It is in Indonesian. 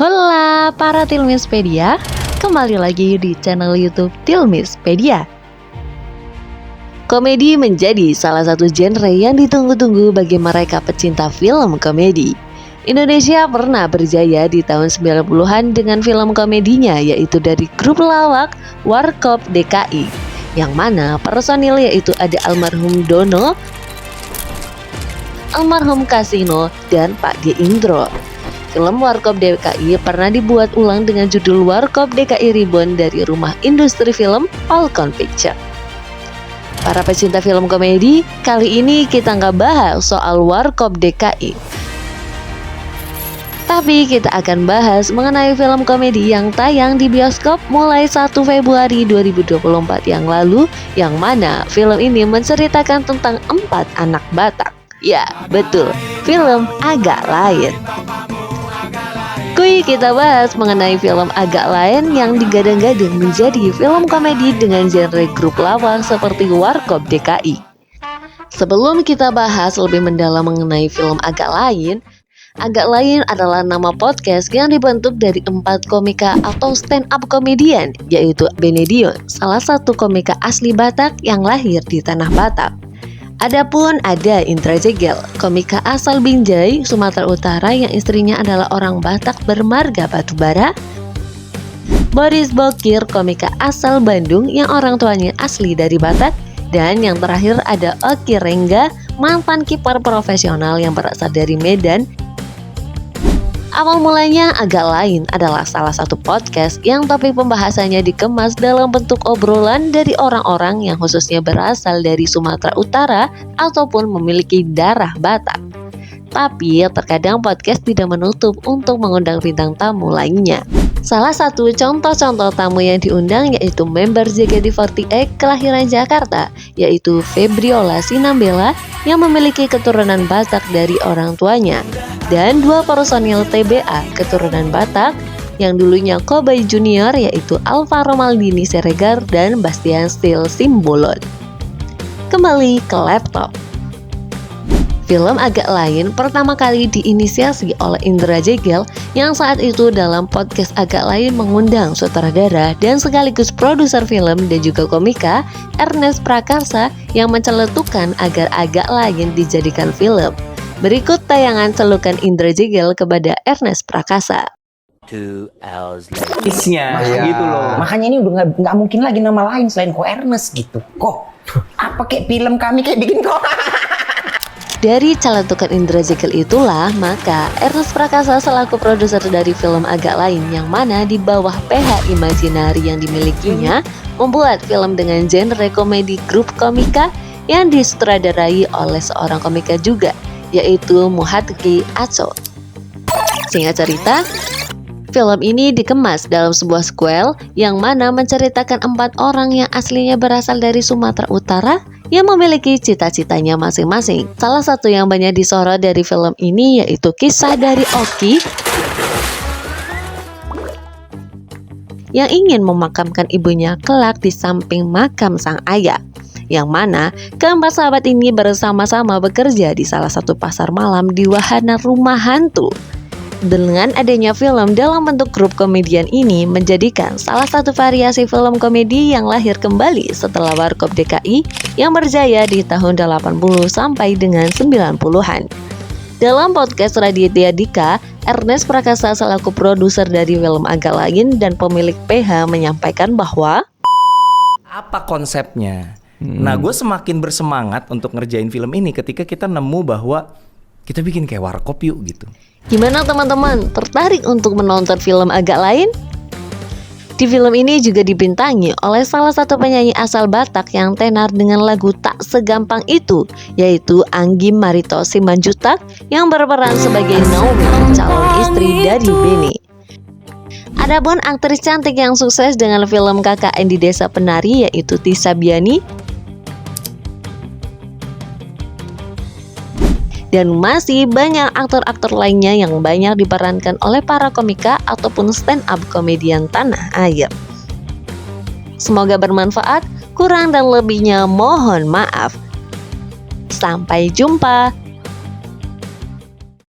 Hola para Tilmispedia, kembali lagi di channel YouTube Tilmispedia. Komedi menjadi salah satu genre yang ditunggu-tunggu bagi mereka pecinta film komedi. Indonesia pernah berjaya di tahun 90-an dengan film komedinya, yaitu dari grup lawak Warkop DKI, yang mana personil yaitu ada almarhum Dono, almarhum Kasino, dan Pak D. Indro. Film Warkop DKI pernah dibuat ulang dengan judul Warkop DKI Reborn dari rumah industri film Falcon Picture. Para pecinta film komedi, kali ini kita nggak bahas soal Warkop DKI, tapi kita akan bahas mengenai film komedi yang tayang di bioskop mulai 1 Februari 2024 yang lalu, yang mana film ini menceritakan tentang 4 anak Batak. Ya, betul, film Agak Lain. Kuy, kita bahas mengenai film Agak Lain yang digadang-gadang menjadi film komedi dengan genre grup lawak seperti Warkop DKI. Sebelum kita bahas lebih mendalam mengenai film Agak Lain adalah nama podcast yang dibentuk dari 4 komika atau stand-up komedian, yaitu Benedion, salah satu komika asli Batak yang lahir di Tanah Batak. Adapun ada Indra Jegel, komika asal Binjai, Sumatera Utara yang istrinya adalah orang Batak bermarga Batubara. Boris Bokir, komika asal Bandung yang orang tuanya asli dari Batak. Dan yang terakhir ada Oki Rengga, mantan kiper profesional yang berasal dari Medan. Awal mulanya Agak Lain adalah salah satu podcast yang topik pembahasannya dikemas dalam bentuk obrolan dari orang-orang yang khususnya berasal dari Sumatera Utara ataupun memiliki darah Batak. Tapi terkadang podcast tidak menutup untuk mengundang bintang tamu lainnya. Salah satu contoh-contoh tamu yang diundang yaitu member JKT48 kelahiran Jakarta, yaitu Febriola Sinambela yang memiliki keturunan Batak dari orang tuanya, dan 2 personil TBA keturunan Batak yang dulunya Kobay Junior, yaitu Alvaro Maldini Siregar dan Bastian Steel Simbolon. Kembali ke laptop. Film Agak Lain pertama kali diinisiasi oleh Indra Jegel yang saat itu dalam podcast Agak Lain mengundang sutradara dan sekaligus produser film dan juga komika Ernest Prakarsa yang menceletukan agar Agak Lain dijadikan film. Berikut tayangan celukan Indra Jegel kepada Ernest Prakasa. 2 hours later. Gitu loh. Makanya ini udah nggak mungkin lagi nama lain selain Ko Ernest gitu. Kok apa kayak film kami kayak bikin kok. Dari celetukan Indra Jegel itulah maka Ernest Prakasa selaku produser dari film Agak Lain yang mana di bawah PH Imaginary yang dimilikinya membuat film dengan genre komedi grup komika yang disutradarai oleh seorang komika juga, yaitu Muhatki Aco. Singkat cerita, film ini dikemas dalam sebuah sequel yang mana menceritakan 4 orang yang aslinya berasal dari Sumatera Utara yang memiliki cita-citanya masing-masing. Salah satu yang banyak disorot dari film ini yaitu kisah dari Oki yang ingin memakamkan ibunya kelak di samping makam sang ayah, yang mana keempat sahabat ini bersama-sama bekerja di salah satu pasar malam di wahana rumah hantu. Dengan adanya film dalam bentuk grup komedian ini menjadikan salah satu variasi film komedi yang lahir kembali setelah Warkop DKI yang berjaya di tahun 80 sampai dengan 90-an. Dalam podcast Raditya Dika, Ernest Prakasa selaku produser dari film Agak Lain dan pemilik PH menyampaikan bahwa Apa konsepnya? Nah, gue semakin bersemangat untuk ngerjain film ini ketika kita nemu bahwa kita bikin kayak Warkop yuk gitu. gimana teman-teman, tertarik untuk menonton film Agak Lain? Di film ini juga dibintangi oleh salah satu penyanyi asal Batak yang tenar dengan lagu Tak Segampang Itu, yaitu Anggi Marito Simanjutak yang berperan sebagai Naomi, calon istri dari Beni. Adapun aktris cantik yang sukses dengan film KKN di Desa Penari yaitu Tisa Biani, dan masih banyak aktor-aktor lainnya yang banyak diperankan oleh para komika ataupun stand-up komedian tanah air. Semoga bermanfaat, kurang dan lebihnya mohon maaf. Sampai jumpa.